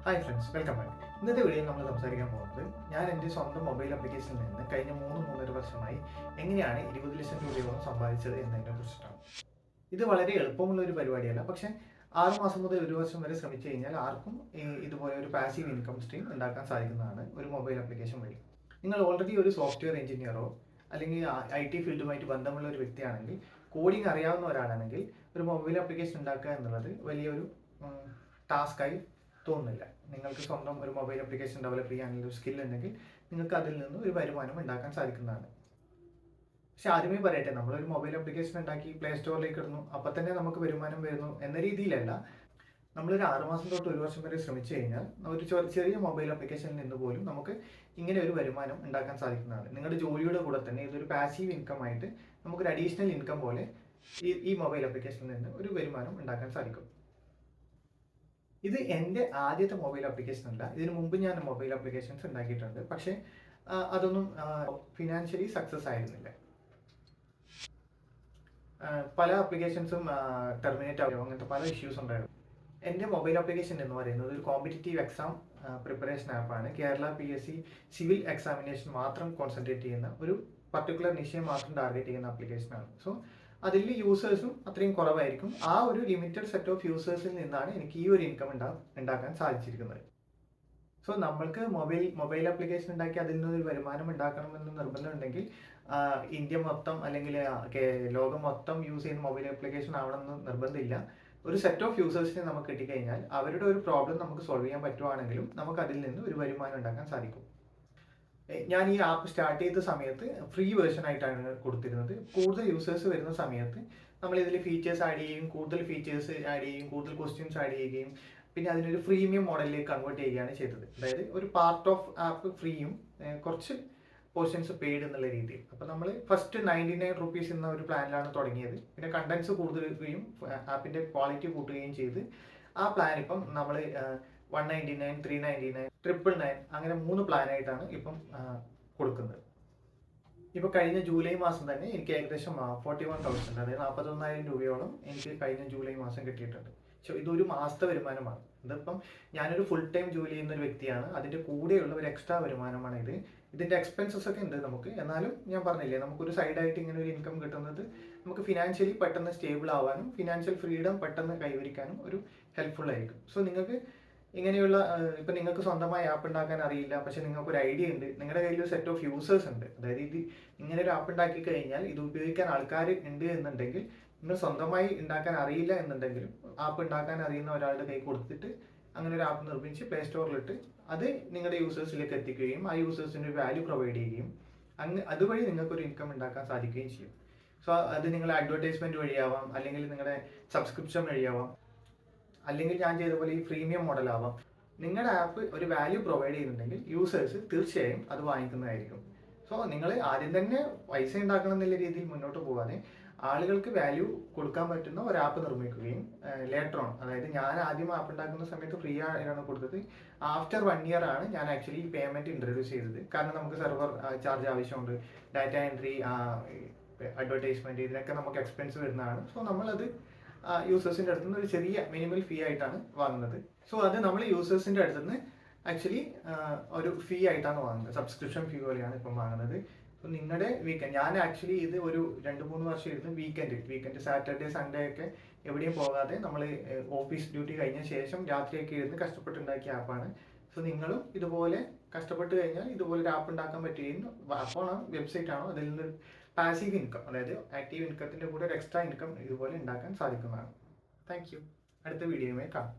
Hi friends, welcome back. ഇന്നത്തെ വീഡിയോയിൽ നമ്മൾ സംസാരിക്കാൻ പോകുന്നത് ഞാൻ എൻ്റെ സ്വന്തം മൊബൈൽ ആപ്ലിക്കേഷനിൽ നിന്ന് കഴിഞ്ഞ 3-3.5 വർഷമായി എങ്ങനെയാണ് 20 ലക്ഷം രൂപയോളം സമ്പാദിച്ചത് എന്നതിനെ കുറിച്ചിട്ടാണ്. ഇത് വളരെ എളുപ്പമുള്ള ഒരു പരിപാടിയല്ല, പക്ഷേ 6 മാസം മുതൽ 1 വർഷം വരെ ശ്രമിച്ചു കഴിഞ്ഞാൽ ആർക്കും ഇതുപോലെ ഒരു പാസീവ് ഇൻകം സ്ട്രീം ഉണ്ടാക്കാൻ സാധിക്കുന്നതാണ് ഒരു മൊബൈൽ ആപ്ലിക്കേഷൻ വഴി. നിങ്ങൾ ഓൾറെഡി ഒരു സോഫ്റ്റ്വെയർ എഞ്ചിനീയറോ അല്ലെങ്കിൽ IT ഫീൽഡുമായിട്ട് ബന്ധമുള്ള ഒരു വ്യക്തിയാണെങ്കിൽ, കോഡിംഗ് അറിയാവുന്ന ഒരാളാണെങ്കിൽ ഒരു മൊബൈൽ ആപ്ലിക്കേഷൻ ഉണ്ടാക്കുക എന്നുള്ളത് വലിയൊരു ടാസ്ക്കായി തോന്നുന്നില്ല. നിങ്ങൾക്ക് സ്വന്തം ഒരു മൊബൈൽ ആപ്ലിക്കേഷൻ ഡെവലപ്പ് ചെയ്യാനുള്ള ഒരു സ്കിൽ ഉണ്ടെങ്കിൽ നിങ്ങൾക്ക് അതിൽ നിന്ന് ഒരു വരുമാനം ഉണ്ടാക്കാൻ സാധിക്കുന്നതാണ്. പക്ഷെ ആദ്യമേ പറയട്ടെ, നമ്മളൊരു മൊബൈൽ ആപ്ലിക്കേഷൻ ഉണ്ടാക്കി പ്ലേ സ്റ്റോറിലേക്ക് ഇടുന്നു, അപ്പം തന്നെ നമുക്ക് വരുമാനം വരുന്നു എന്ന രീതിയിലല്ല. നമ്മളൊരു 6 മാസം തൊട്ട് 1 വർഷം വരെ ശ്രമിച്ചു കഴിഞ്ഞാൽ ഒരു ചെറിയ മൊബൈൽ ആപ്ലിക്കേഷനിൽ നിന്ന് പോലും നമുക്ക് ഇങ്ങനെ ഒരു വരുമാനം ഉണ്ടാക്കാൻ സാധിക്കുന്നതാണ്. നിങ്ങളുടെ ജോലിയുടെ കൂടെ തന്നെ ഇതൊരു പാസീവ് ഇൻകം ആയിട്ട് നമുക്കൊരു അഡീഷണൽ ഇൻകം പോലെ ഈ മൊബൈൽ ആപ്ലിക്കേഷനിൽ നിന്ന് ഒരു വരുമാനം ഉണ്ടാക്കാൻ സാധിക്കും. ഇത് എൻ്റെ ആദ്യത്തെ മൊബൈൽ ആപ്ലിക്കേഷൻ അല്ല. ഇതിനു മുമ്പ് ഞാൻ മൊബൈൽ ആപ്ലിക്കേഷൻസ് ഉണ്ടാക്കിയിട്ടുണ്ട്. പക്ഷേ അതൊന്നും ഫിനാൻഷ്യലി സക്സസ് ആയിരുന്നില്ല. പല ആപ്ലിക്കേഷൻസും ടെർമിനേറ്റ് ആവുകയോ അങ്ങനത്തെ പല ഇഷ്യൂസ് ഉണ്ടായിരുന്നു. എൻ്റെ മൊബൈൽ ആപ്ലിക്കേഷൻ എന്ന് പറയുന്നത് ഒരു കോമ്പറ്റീറ്റീവ് എക്സാം പ്രിപ്പറേഷൻ ആപ്പാണ്. കേരള PSC സിവിൽ എക്സാമിനേഷൻ മാത്രം കോൺസെൻട്രേറ്റ് ചെയ്യുന്ന ഒരു പർട്ടിക്കുലർ വിഷയം മാത്രം ടാർഗറ്റ് ചെയ്യുന്ന ആപ്ലിക്കേഷനാണ്. സോ അതിൽ യൂസേഴ്സും അത്രയും കുറവായിരിക്കും. ആ ഒരു ലിമിറ്റഡ് സെറ്റ് ഓഫ് യൂസേഴ്സിൽ നിന്നാണ് എനിക്ക് ഈ ഒരു ഇൻകം ഉണ്ടാക്കാൻ സാധിച്ചിരിക്കുന്നത്. സോ നമ്മൾക്ക് മൊബൈൽ ആപ്ലിക്കേഷൻ ഉണ്ടാക്കി അതിൽ നിന്ന് ഒരു വരുമാനം ഉണ്ടാക്കണമെന്ന് നിർബന്ധമുണ്ടെങ്കിൽ ഇന്ത്യ മൊത്തം അല്ലെങ്കിൽ ലോകം മൊത്തം യൂസ് ചെയ്യുന്ന മൊബൈൽ ആപ്ലിക്കേഷൻ ആവണമെന്ന് നിർബന്ധമില്ല. ഒരു സെറ്റ് ഓഫ് യൂസേഴ്സിനെ നമുക്ക് കിട്ടിക്കഴിഞ്ഞാൽ അവരുടെ ഒരു പ്രോബ്ലം നമുക്ക് സോൾവ് ചെയ്യാൻ പറ്റുവാണെങ്കിലും നമുക്ക് അതിൽ നിന്ന് ഒരു വരുമാനം ഉണ്ടാക്കാൻ സാധിക്കും. ഞാൻ ഈ ആപ്പ് സ്റ്റാർട്ട് ചെയ്ത സമയത്ത് ഫ്രീ വേർഷൻ ആയിട്ടാണ് കൊടുത്തിരുന്നത്. കൂടുതൽ യൂസേഴ്സ് വരുന്ന സമയത്ത് നമ്മൾ ഇതിൽ ഫീച്ചേഴ്സ് ആഡ് ചെയ്യും, കൂടുതൽ ഫീച്ചേഴ്സ് ആഡ് ചെയ്യും, കൂടുതൽ ക്വസ്റ്റ്യൻസ് ആഡ് ചെയ്യുകയും പിന്നെ അതിനൊരു ഫ്രീമിയം മോഡലിലേക്ക് കൺവേർട്ട് ചെയ്യുകയാണ് ചെയ്തത്. അതായത് ഒരു പാർട്ട് ഓഫ് ആപ്പ് ഫ്രീയും കുറച്ച് പോർഷൻസ് പെയ്ഡ് എന്നുള്ള രീതിയിൽ. അപ്പോൾ നമ്മൾ ഫസ്റ്റ് 99 റുപ്പീസ് എന്ന ഒരു പ്ലാനിലാണ് തുടങ്ങിയത്. പിന്നെ കണ്ടൻസ് കൂടുതലും ആപ്പിൻ്റെ ക്വാളിറ്റി കൂട്ടുകയും ചെയ്ത് ആ പ്ലാൻ ഇപ്പം നമ്മൾ 199, 399, 999 അങ്ങനെ 3 പ്ലാനായിട്ടാണ് ഇപ്പം കൊടുക്കുന്നത്. ഇപ്പോൾ കഴിഞ്ഞ ജൂലൈ മാസം തന്നെ എനിക്ക് ഏകദേശം 41,000 അതായത് 41,000 രൂപയോളം എനിക്ക് കഴിഞ്ഞ ജൂലൈ മാസം കിട്ടിയിട്ടുണ്ട്. സോ ഇതൊരു മാസത്തെ വരുമാനമാണ്. ഇതിപ്പം ഞാനൊരു ഫുൾ ടൈം ജോലി ചെയ്യുന്ന ഒരു വ്യക്തിയാണ്. അതിൻ്റെ കൂടെയുള്ള ഒരു എക്സ്ട്രാ വരുമാനമാണ് ഇത്. ഇതിൻ്റെ എക്സ്പെൻസസ് ഒക്കെ ഉണ്ട് നമുക്ക്. എന്നാലും ഞാൻ പറഞ്ഞില്ലേ, നമുക്കൊരു സൈഡായിട്ട് ഇങ്ങനെ ഒരു ഇൻകം കിട്ടുന്നത് നമുക്ക് ഫിനാൻഷ്യലി പെട്ടെന്ന് സ്റ്റേബിൾ ആവാനും ഫിനാൻഷ്യൽ ഫ്രീഡം പെട്ടെന്ന് കൈവരിക്കാനും ഒരു ഹെൽപ്ഫുൾ ആയിരിക്കും. സോ നിങ്ങൾക്ക് ഇങ്ങനെയുള്ള ഇപ്പം നിങ്ങൾക്ക് സ്വന്തമായി ആപ്പ് ഉണ്ടാക്കാൻ അറിയില്ല, പക്ഷെ നിങ്ങൾക്ക് ഒരു ഐഡിയ ഉണ്ട്, നിങ്ങളുടെ കയ്യിൽ ഒരു സെറ്റ് ഓഫ് യൂസേഴ്സ് ഉണ്ട്, അതായത് ഇങ്ങനെ ഒരു ആപ്പ് ഉണ്ടാക്കി കഴിഞ്ഞാൽ ഇത് ഉപയോഗിക്കാൻ ആൾക്കാർ ഉണ്ട് എന്നുണ്ടെങ്കിൽ, നിങ്ങൾ സ്വന്തമായി ഉണ്ടാക്കാൻ അറിയില്ല എന്നുണ്ടെങ്കിലും ആപ്പ് ഉണ്ടാക്കാൻ അറിയുന്ന ഒരാളുടെ കൈ കൊടുത്തിട്ട് അങ്ങനെ ഒരു ആപ്പ് നിർമ്മിച്ച് പ്ലേ സ്റ്റോറിലിട്ട് അത് നിങ്ങളുടെ യൂസേഴ്സിലേക്ക് എത്തിക്കുകയും ആ യൂസേഴ്സിന് വാല്യൂ പ്രൊവൈഡ് ചെയ്യുകയും അതുവഴി നിങ്ങൾക്കൊരു ഇൻകം ഉണ്ടാക്കാൻ സാധിക്കുകയും ചെയ്യും. സോ അത് നിങ്ങളുടെ അഡ്വർടൈസ്മെൻറ്റ് വഴിയാവാം, അല്ലെങ്കിൽ നിങ്ങളുടെ സബ്സ്ക്രിപ്ഷൻ വഴിയാവാം, അല്ലെങ്കിൽ ഞാൻ ചെയ്ത പോലെ ഈ പ്രീമിയം മോഡലാവാം. നിങ്ങളുടെ ആപ്പ് ഒരു വാല്യൂ പ്രൊവൈഡ് ചെയ്യുന്നുണ്ടെങ്കിൽ യൂസേഴ്സ് തീർച്ചയായും അത് വാങ്ങിക്കുന്നതായിരിക്കും. സോ നിങ്ങൾ ആദ്യം തന്നെ പൈസ ഉണ്ടാക്കണം എന്നുള്ള രീതിയിൽ മുന്നോട്ട് പോകാതെ ആളുകൾക്ക് വാല്യൂ കൊടുക്കാൻ പറ്റുന്ന ഒരു ആപ്പ് നിർമ്മിക്കുകയും ലേറ്റർ ഓൺ, അതായത് ഞാൻ ആദ്യം ആപ്പ് ഉണ്ടാക്കുന്ന സമയത്ത് ഫ്രീ ആയിട്ടാണ് കൊടുത്തത്. ആഫ്റ്റർ 1 ഇയർ ആണ് ഞാൻ ആക്ച്വലി പേയ്മെൻറ്റ് ഇൻട്രൊഡ്യൂസ് ചെയ്തത്. കാരണം നമുക്ക് സെർവർ ചാർജ് ആവശ്യമുണ്ട്, ഡാറ്റ എൻട്രി, അഡ്വർടൈസ്മെൻറ്റ്, ഇതിനൊക്കെ നമുക്ക് എക്സ്പെൻസ് വരുന്നതാണ്. സോ നമ്മളത് യൂസേഴ്സിൻ്റെ അടുത്ത് നിന്ന് ഒരു ചെറിയ മിനിമൽ ഫീ ആയിട്ടാണ് വാങ്ങുന്നത്. സോ അത് നമ്മൾ യൂസേഴ്സിൻ്റെ അടുത്ത് നിന്ന് ആക്ച്വലി ഒരു ഫീ ആയിട്ടാണ് വാങ്ങുന്നത്, സബ്സ്ക്രിപ്ഷൻ ഫീ പോലെയാണ് ഇപ്പം വാങ്ങുന്നത്. അപ്പോൾ നിങ്ങളുടെ വീക്കെൻഡ്, ഞാൻ ആക്ച്വലി ഇത് ഒരു 2-3 വർഷം ഇരുന്ന് വീക്കെൻഡ് സാറ്റർഡേ സൺഡേ ഒക്കെ എവിടെയും പോകാതെ നമ്മൾ ഓഫീസ് ഡ്യൂട്ടി കഴിഞ്ഞ ശേഷം രാത്രിയൊക്കെ ഇരുന്ന് കഷ്ടപ്പെട്ടുണ്ടാക്കിയ ആപ്പാണ്. സോ നിങ്ങളും ഇതുപോലെ കഷ്ടപ്പെട്ട് കഴിഞ്ഞാൽ ഇതുപോലെ ഒരു ആപ്പ് ഉണ്ടാക്കാൻ പറ്റുകയും ആപ്പാണോ വെബ്സൈറ്റ് ആണോ അതിൽ നിന്ന് പാസീവ് ഇൻകം, അതായത് ആക്റ്റീവ് ഇൻകത്തിൻ്റെ കൂടെ ഒരു എക്സ്ട്രാ ഇൻകം ഇതുപോലെ ഉണ്ടാക്കാൻ സാധിക്കുന്നതാണ്. Thank you. അടുത്ത വീഡിയോയുമായി കാണാം.